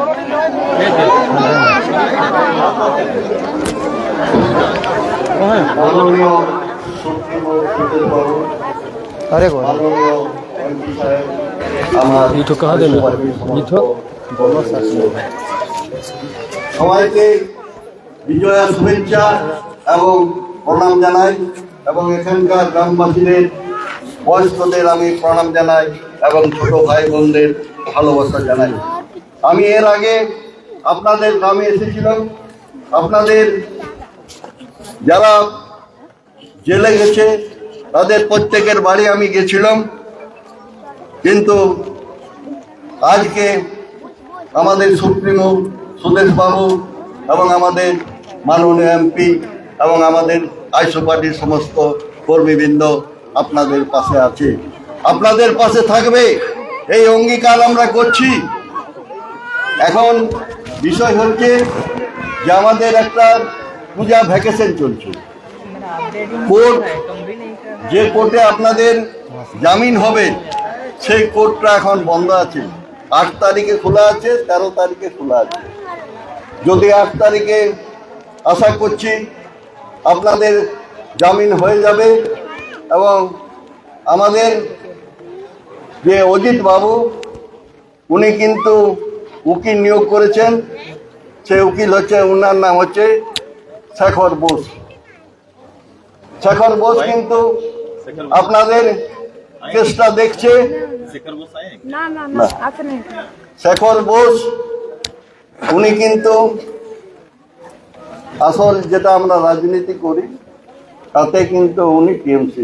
अरे সবাইকে বিজয়া শুভেচ্ছা এবং প্রণাম জানাই এবং এখানকার গ্রামবাসীদের বয়স্কদের আমি প্রণাম জানাই এবং ছোট ভাই বোনদের ভালোবাসা জানাই। আমি এর আগে আপনাদের গ্রামে এসেছিলাম, আপনাদের যারা জেলে গেছে তাদের প্রত্যেকের বাড়ি আমি গেছিলাম, কিন্তু আজকে আমাদের সুপ্রিমো সুদেশ বাবু এবং আমাদের মাননীয় এমপি এবং আমাদের আইসো পার্টির সমস্ত কর্মীবৃন্দ আপনাদের পাশে আছে, আপনাদের পাশে থাকবে, এই অঙ্গীকার আমরা করছি। এখন বিষয় হচ্ছে যে আমাদের একটা পূজা ভ্যাকেশন চলছে। কোর্ট, যে কোর্টে আপনাদের জামিন হবে সেই কোর্টটা এখন বন্ধ আছে। 8 তারিখে খোলা আছে, 13 তারিখে খোলা আছে। যদি 8 তারিখে আশা করছি আপনাদের জামিন হয়ে যাবে এবং আমাদের যে অজিত বাবু উনি কিন্তু উকিল নিয়োগ করেছেন, সেই উকিল হচ্ছে, ওনার নাম হচ্ছে শেখর বোস। শেখর বোস কিন্তু আপনাদের কেসটা দেখছে। শেখর বোস উনি কিন্তু আসল যেটা আমরা রাজনীতি করি তাতে কিন্তু উনি টিএমসি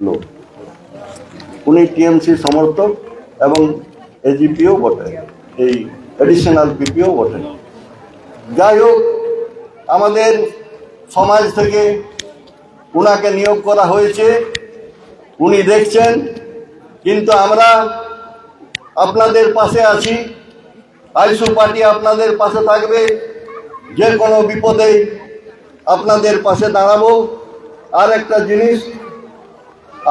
লোক, উনি টিএমসি সমর্থক এবং এজিপিও বটে, এই এডিশনাল পিপিও বটে। যাই হোক, আমাদের সমাজ থেকে উনাকে নিয়োগ করা হয়েছে, উনি দেখছেন, কিন্তু আমরা আপনাদের পাশে আছি। আইসো পার্টি আপনাদের পাশে থাকবে, যে কোনো বিপদে আপনাদের পাশে দাঁড়াবো। আর একটা জিনিস,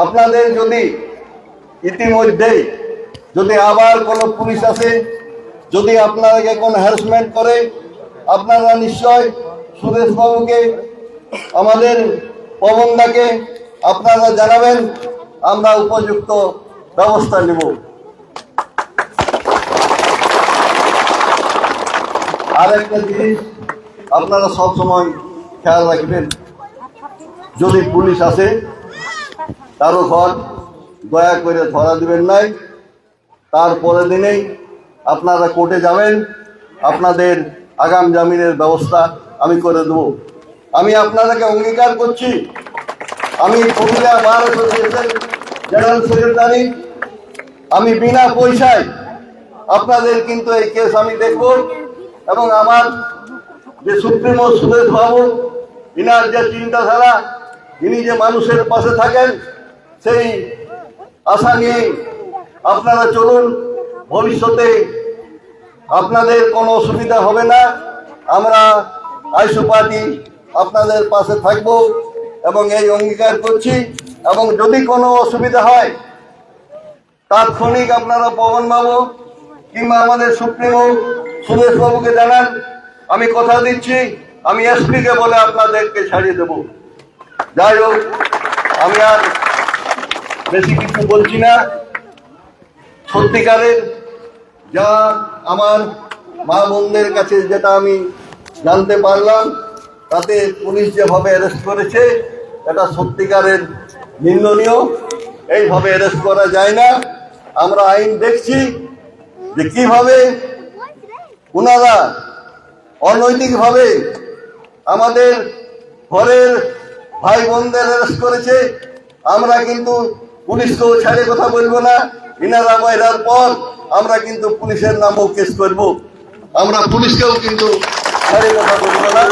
আপনাদের যদি ইতিমধ্যে যদি আবার কোনো পুলিশ আসে, যদি আপনাদেরকে কোনো হ্যারাসমেন্ট করে, আপনারা নিশ্চয় সুরেশবাবুকে, আমাদের পবনদাকে আপনারা জানাবেন, আমরা উপযুক্ত ব্যবস্থা নেব। আর একটা জিনিস আপনারা সব সময় খেয়াল রাখবেন, যদি পুলিশ আসে কারো ঘর দয়া করে ধরা দিবেন নাই, তারপরের দিনেই আপনারা কোর্টে যাবেন, আপনাদের আগাম জামিনের ব্যবস্থা আমি করে দেব। আমি আপনাদেরকে অঙ্গীকার করছি, আমি Purulia bar association general secretary, আমি বিনা পয়সায় আপনাদের কিন্তু এই কেস আমি দেখব এবং আমার যে সুপ্রিমো সুদেশ বাবু, ইনার যে চিন্তাধারা, ইনি যে মানুষের পাশে থাকেন, সেই আশা নিয়ে আপনারা চলুন। ভবিষ্যতে আপনাদের কোনো অসুবিধা হবে না, আমরা আইসো পার্টি আপনাদের পাশে থাকব এবং এই অঙ্গীকার করছি। এবং যদি কোনো অসুবিধা হয় তাৎক্ষণিক আপনারা পবনবাবু কিংবা আমাদের সুপ্রিমো সুদেশবাবুকে জানান, আমি কথা দিচ্ছি, আমি এসপিকে বলে আপনাদেরকে ছাড়িয়ে দেব। যাই হোক, আমি আর বেশি কিছু বলছি না। সত্যিকারের যা আমার মা বোনদের কাছে যেটা আমি জানতে পারলাম, তাতে পুলিশ যেভাবে অ্যারেস্ট করেছে এটা সত্যিকারের নিন্দনীয়। এইভাবে অ্যারেস্ট করা যায় না। আমরা আইন দেখছি যে কিভাবে ওনারা অনৈতিকভাবে আমাদের ঘরের ভাই বোনদের অ্যারেস্ট করেছে। আমরা কিন্তু পুলিশকেও ছাড়ে কথা বলবো না। ইনারা বাইরার পর আমরা কিন্তু পুলিশের নামও কেস করব, আমরা পুলিশকেও কিন্তু ছাড়ে কথা বলবো না।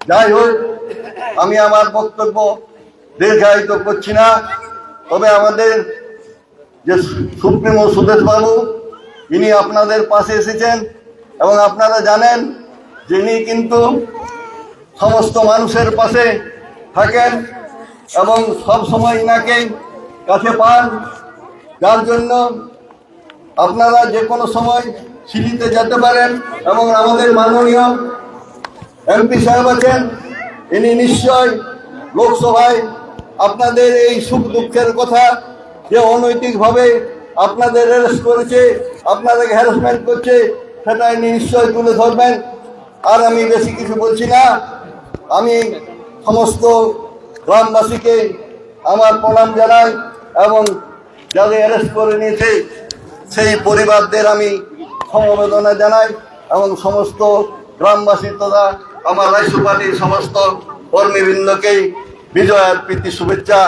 যাই হোক, আমি আমার বক্তব্য দীর্ঘায়িত করছি না, তবে আমাদের যে সুপ্রিমো সুদেশ বাবু, ইনি আপনাদের পাশে এসেছেন এবং আপনারা জানেন যে ইনি কিন্তু সমস্ত মানুষের পাশে থাকেন এবং সব সময় ইনাকে কাছে পান, যার জন্য আপনারা যে কোনো সময় সিঁড়িতে যেতে পারেন এবং আমাদের মাননীয় এমপি সাহেব আছেন, ইনি নিশ্চয় লোকসভায় আপনাদের এই সুখ দুঃখের কথা, যে অনৈতিকভাবে আপনাদের অ্যারেস্ট করেছে, আপনাদেরকে হ্যারাসমেন্ট করছে, সেটা ইনি নিশ্চয় তুলে ধরবেন। আর আমি বেশি কিছু বলছি না। আমি সমস্ত গ্রামবাসীকে আমার প্রণাম জানাই এবং যাদের অ্যারেস্ট করে নিয়েছে সেই পরিবারদের আমি সমবেদনা জানাই এবং সমস্ত গ্রামবাসী তথা আমার রাইসু পার্টির সমস্ত কর্মীবৃন্দকে বিজয়ার প্রীতি শুভেচ্ছা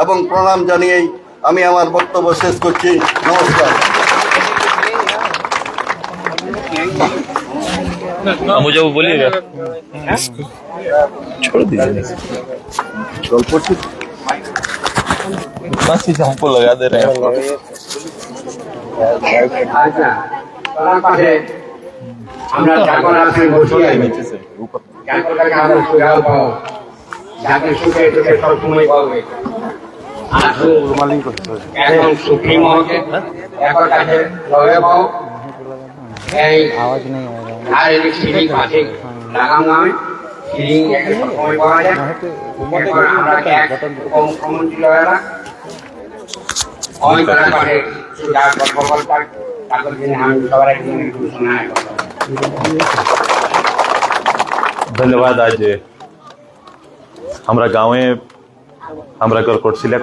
এবং প্রণাম জানিয়েই আমি আমার বক্তব্য শেষ করছি। নমস্কার। मुझे वो बोलिएगा छोड़ दीजिए बस इसे हमको लगा दे रहे हैं আমরা যখন আপনি বসে যাকে সুখে সুখে সবসময় পাবে এখন সুখী মহকে একর কাছে লগে পাও এই আর এই সিলিং আছে লাগাম নামে সিলিং একটা সবসময় পাওয়া যায়। এরপর আমরা এক মুখ্যমন্ত্রী লয়েরা অনেক করে সুজার গল্প তারপর দিনে আমি সবার একদিন ঘোষণা धन्यवाद। आज हमारा गाँव हमारा कोटशिला